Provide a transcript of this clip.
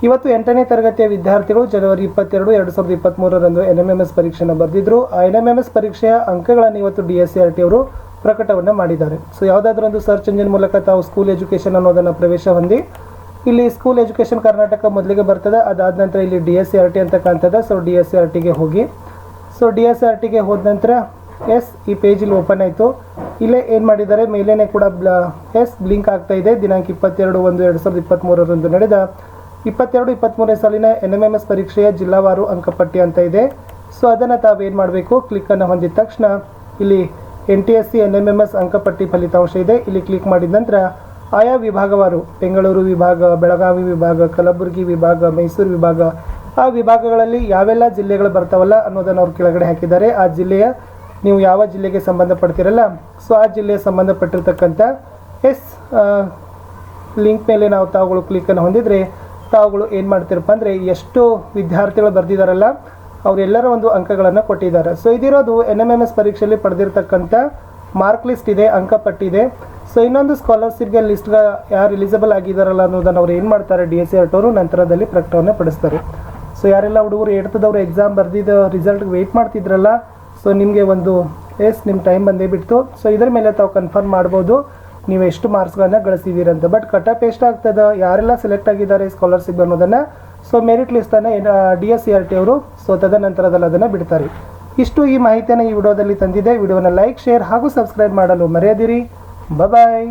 ಇವತ್ತು 8ನೇ ತರಗತಿಯ ವಿದ್ಯಾರ್ಥಿಗಳು ಜನವರಿ 22, 2023ರಂದು NMMS ಪರೀಕ್ಷೆಯನ್ನು ಬರೆದಿದ್ರು. ಆ NMMS ಪರೀಕ್ಷೆಯ ಅಂಕಗಳನ್ನು ಇವತ್ತು DSCRT ಅವರು ಪ್ರಕಟವನ್ನು ಮಾಡಿದ್ದಾರೆ. ಸೊ ಯಾವುದಾದ್ರೂ ಒಂದು ಸರ್ಚ್ ಇಂಜಿನ್ ಮೂಲಕ ತಾವು ಸ್ಕೂಲ್ ಎಜುಕೇಷನ್ ಅನ್ನೋದನ್ನು ಪ್ರವೇಶ ಹೊಂದಿ ಇಲ್ಲಿ ಸ್ಕೂಲ್ ಎಜುಕೇಷನ್ ಕರ್ನಾಟಕ ಮೊದಲಿಗೆ ಬರ್ತದೆ. ಅದಾದ ನಂತರ ಇಲ್ಲಿ DSCRT ಅಂತ ಕಾಣ್ತದೆ. ಸೊ DSCRTಗೆ ಹೋಗಿ, ಸೊ DSCRTಗೆ ಹೋದ ನಂತರ ಈ ಪೇಜ್ ಇಲ್ಲಿ ಓಪನ್ ಆಯಿತು. ಇಲ್ಲೇ ಏನು ಮಾಡಿದ್ದಾರೆ, ಮೇಲೇನೆ ಕೂಡ ಬ್ಲಿಂಕ್ ಆಗ್ತಾ ಇದೆ. ದಿನಾಂಕ 22/1/2023ರಂದು ನಡೆದ 22-23ನೇ ಸಾಲಿನ NMMS ಪರೀಕ್ಷೆಯ ಜಿಲ್ಲಾವಾರು ಅಂಕಪಟ್ಟಿ ಅಂತ ಇದೆ. ಸೊ ಅದನ್ನು ತಾವೇನು ಮಾಡಬೇಕು, ಕ್ಲಿಕ್ಕನ್ನು ಹೊಂದಿದ ತಕ್ಷಣ ಇಲ್ಲಿ NTSC NMMS ಅಂಕಪಟ್ಟಿ ಫಲಿತಾಂಶ ಇದೆ. ಇಲ್ಲಿ ಕ್ಲಿಕ್ ಮಾಡಿದ ನಂತರ ಆಯಾ ವಿಭಾಗವಾರು, ಬೆಂಗಳೂರು ವಿಭಾಗ, ಬೆಳಗಾವಿ ವಿಭಾಗ, ಕಲಬುರಗಿ ವಿಭಾಗ, ಮೈಸೂರು ವಿಭಾಗ, ಆ ವಿಭಾಗಗಳಲ್ಲಿ ಯಾವೆಲ್ಲ ಜಿಲ್ಲೆಗಳು ಬರ್ತಾವಲ್ಲ ಅನ್ನೋದನ್ನು ಅವ್ರು ಕೆಳಗಡೆ ಹಾಕಿದ್ದಾರೆ. ಆ ಜಿಲ್ಲೆಯ ನೀವು ಯಾವ ಜಿಲ್ಲೆಗೆ ಸಂಬಂಧಪಡ್ತೀರಲ್ಲ, ಸೊ ಆ ಜಿಲ್ಲೆಗೆ ಸಂಬಂಧಪಟ್ಟಿರ್ತಕ್ಕಂಥ ಲಿಂಕ್ ಮೇಲೆ ನಾವು ತಾವುಗಳು ಕ್ಲಿಕ್ಕನ್ನು ಹೊಂದಿದರೆ ತಾವುಗಳು ಏನು ಮಾಡ್ತಿರಪ್ಪ ಅಂದರೆ ಎಷ್ಟು ವಿದ್ಯಾರ್ಥಿಗಳು ಬರೆದಿದ್ದಾರಲ್ಲ ಅವರೆಲ್ಲರ ಒಂದು ಅಂಕಗಳನ್ನು ಕೊಟ್ಟಿದ್ದಾರೆ. ಸೊ ಇದಿರೋದು NMMS ಪರೀಕ್ಷೆಯಲ್ಲಿ ಪಡೆದಿರ್ತಕ್ಕಂಥ ಮಾರ್ಕ್ ಲಿಸ್ಟ್ ಇದೆ, ಅಂಕಪಟ್ಟಿ ಇದೆ. ಸೊ ಇನ್ನೊಂದು ಸ್ಕಾಲರ್ಶಿಪ್ಗೆ ಲಿಸ್ಟ್ಗೆ ಯಾರು ಎಲಿಜಿಬಲ್ ಆಗಿದ್ದಾರಲ್ಲ ಅನ್ನೋದನ್ನು ಅವ್ರು ಏನು ಮಾಡ್ತಾರೆ, DSCRT ಅವರು ನಂತರದಲ್ಲಿ ಪ್ರಕಟಣೆ ಪಡಿಸ್ತಾರೆ. ಸೊ ಯಾರೆಲ್ಲ ಹುಡುಗರು 8th ಎಕ್ಸಾಮ್ ಬರೆದಿದ್ದ ರಿಸಲ್ಟ್ಗೆ ವೆಯ್ಟ್ ಮಾಡ್ತಿದ್ರಲ್ಲ, ಸೊ ನಿಮಗೆ ಒಂದು ನಿಮ್ಮ ಟೈಮ್ ಬಂದೇ ಬಿಡ್ತು. ಸೊ ಇದರ ಮೇಲೆ ತಾವು ಕನ್ಫರ್ಮ್ ಮಾಡ್ಬೋದು ನೀವು ಎಷ್ಟು ಮಾರ್ಕ್ಸ್ಗಳನ್ನು ಗಳಿಸಿದ್ದೀರಂತ. ಬಟ್ ಕಟ್-ಆಫ್ ಎಷ್ಟಾಗ್ತದೆ, ಯಾರೆಲ್ಲ ಸೆಲೆಕ್ಟ್ ಆಗಿದ್ದಾರೆ ಸ್ಕಾಲರ್ಶಿಪ್ ಅನ್ನೋದನ್ನು, ಸೊ ಮೆರಿಟ್ ಲಿಸ್ಟನ್ನು DSCRT ಅವರು ಸೊ ತದನಂತರದಲ್ಲಿ ಅದನ್ನು ಬಿಡ್ತಾರೆ. ಇಷ್ಟು ಈ ಮಾಹಿತಿಯನ್ನು ಈ ವಿಡಿಯೋದಲ್ಲಿ ತಂದಿದೆ. ವಿಡಿಯೋನ ಲೈಕ್, ಶೇರ್ ಹಾಗೂ ಸಬ್ಸ್ಕ್ರೈಬ್ ಮಾಡಲು ಮರೆಯದಿರಿ. ಬಾಯ್.